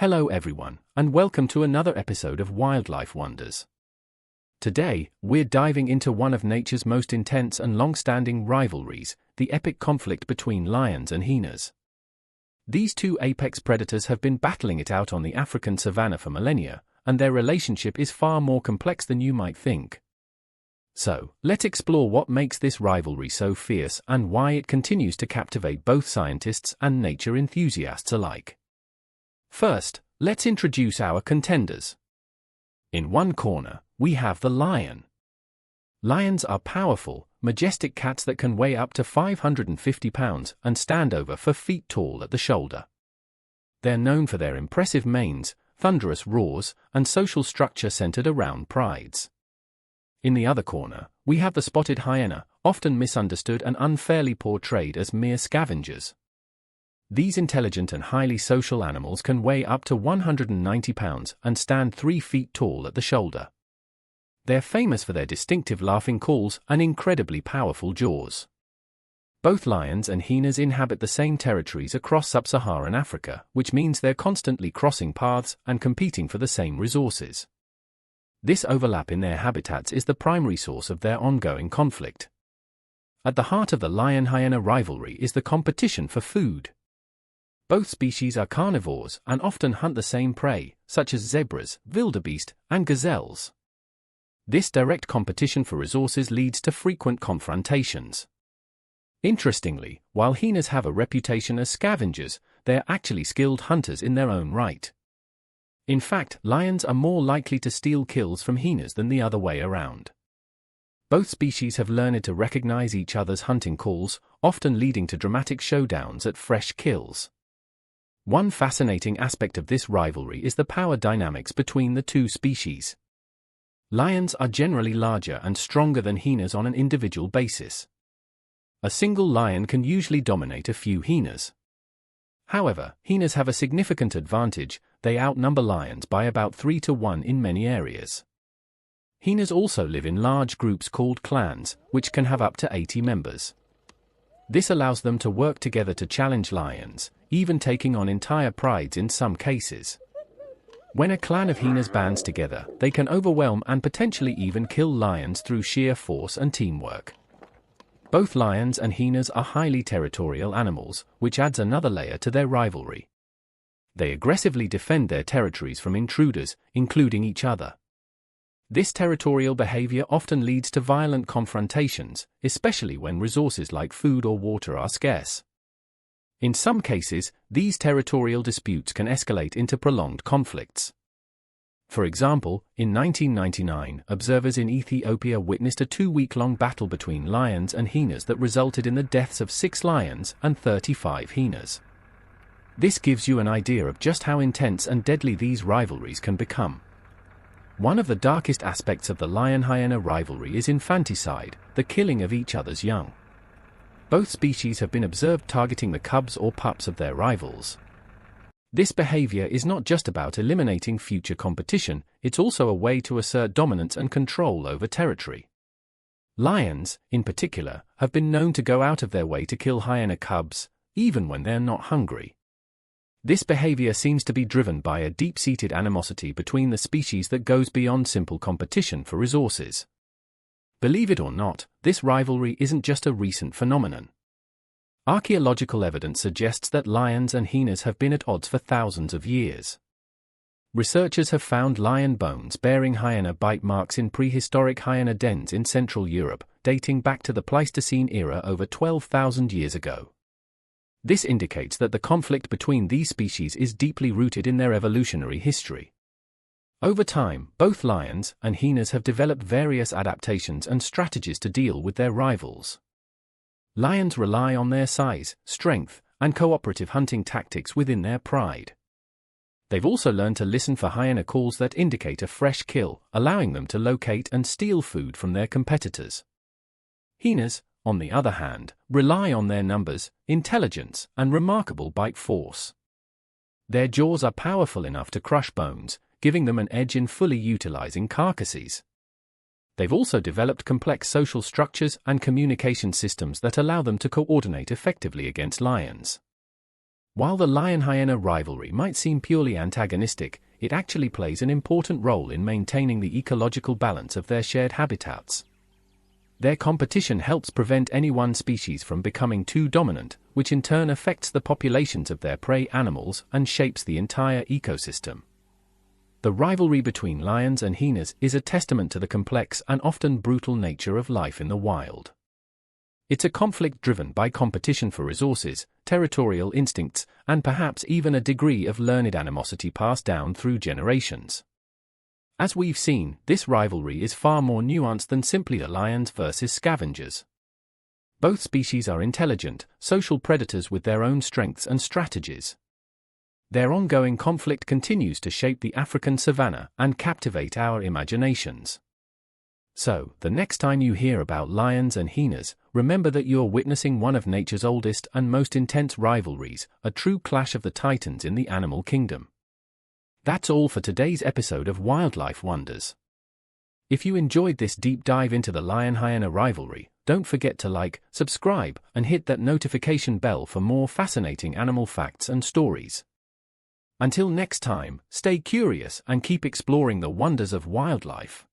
Hello everyone, and welcome to another episode of Wildlife Wonders. Today, we're diving into one of nature's most intense and long-standing rivalries, the epic conflict between lions and hyenas. These two apex predators have been battling it out on the African savanna for millennia, and their relationship is far more complex than you might think. So, let's explore what makes this rivalry so fierce and why it continues to captivate both scientists and nature enthusiasts alike. First, let's introduce our contenders. In one corner, we have the lion. Lions are powerful, majestic cats that can weigh up to 550 pounds and stand over 4 feet tall at the shoulder. They're known for their impressive manes, thunderous roars, and social structure centered around prides. In the other corner, we have the spotted hyena, often misunderstood and unfairly portrayed as mere scavengers. These intelligent and highly social animals can weigh up to 190 pounds and stand 3 feet tall at the shoulder. They're famous for their distinctive laughing calls and incredibly powerful jaws. Both lions and hyenas inhabit the same territories across sub-Saharan Africa, which means they're constantly crossing paths and competing for the same resources. This overlap in their habitats is the primary source of their ongoing conflict. At the heart of the lion-hyena rivalry is the competition for food. Both species are carnivores and often hunt the same prey, such as zebras, wildebeest, and gazelles. This direct competition for resources leads to frequent confrontations. Interestingly, while hyenas have a reputation as scavengers, they are actually skilled hunters in their own right. In fact, lions are more likely to steal kills from hyenas than the other way around. Both species have learned to recognize each other's hunting calls, often leading to dramatic showdowns at fresh kills. One fascinating aspect of this rivalry is the power dynamics between the two species. Lions are generally larger and stronger than hyenas on an individual basis. A single lion can usually dominate a few hyenas. However, hyenas have a significant advantage. They outnumber lions by about 3 to 1 in many areas. Hyenas also live in large groups called clans, which can have up to 80 members. This allows them to work together to challenge lions, even taking on entire prides in some cases. When a clan of hyenas bands together, they can overwhelm and potentially even kill lions through sheer force and teamwork. Both lions and hyenas are highly territorial animals, which adds another layer to their rivalry. They aggressively defend their territories from intruders, including each other. This territorial behavior often leads to violent confrontations, especially when resources like food or water are scarce. In some cases, these territorial disputes can escalate into prolonged conflicts. For example, in 1999, observers in Ethiopia witnessed a 2-week-long battle between lions and hyenas that resulted in the deaths of 6 lions and 35 hyenas. This gives you an idea of just how intense and deadly these rivalries can become. One of the darkest aspects of the lion-hyena rivalry is infanticide, the killing of each other's young. Both species have been observed targeting the cubs or pups of their rivals. This behavior is not just about eliminating future competition, it's also a way to assert dominance and control over territory. Lions, in particular, have been known to go out of their way to kill hyena cubs, even when they're not hungry. This behavior seems to be driven by a deep-seated animosity between the species that goes beyond simple competition for resources. Believe it or not, this rivalry isn't just a recent phenomenon. Archaeological evidence suggests that lions and hyenas have been at odds for thousands of years. Researchers have found lion bones bearing hyena bite marks in prehistoric hyena dens in Central Europe, dating back to the Pleistocene era over 12,000 years ago. This indicates that the conflict between these species is deeply rooted in their evolutionary history. Over time, both lions and hyenas have developed various adaptations and strategies to deal with their rivals. Lions rely on their size, strength, and cooperative hunting tactics within their pride. They've also learned to listen for hyena calls that indicate a fresh kill, allowing them to locate and steal food from their competitors. Hyenas, on the other hand, rely on their numbers, intelligence, and remarkable bite force. Their jaws are powerful enough to crush bones, giving them an edge in fully utilizing carcasses. They've also developed complex social structures and communication systems that allow them to coordinate effectively against lions. While the lion-hyena rivalry might seem purely antagonistic, it actually plays an important role in maintaining the ecological balance of their shared habitats. Their competition helps prevent any one species from becoming too dominant, which in turn affects the populations of their prey animals and shapes the entire ecosystem. The rivalry between lions and hyenas is a testament to the complex and often brutal nature of life in the wild. It's a conflict driven by competition for resources, territorial instincts, and perhaps even a degree of learned animosity passed down through generations. As we've seen, this rivalry is far more nuanced than simply the lions versus scavengers. Both species are intelligent, social predators with their own strengths and strategies. Their ongoing conflict continues to shape the African savanna and captivate our imaginations. So, the next time you hear about lions and hyenas, remember that you're witnessing one of nature's oldest and most intense rivalries, a true clash of the titans in the animal kingdom. That's all for today's episode of Wildlife Wonders. If you enjoyed this deep dive into the lion-hyena rivalry, don't forget to like, subscribe, and hit that notification bell for more fascinating animal facts and stories. Until next time, stay curious and keep exploring the wonders of wildlife.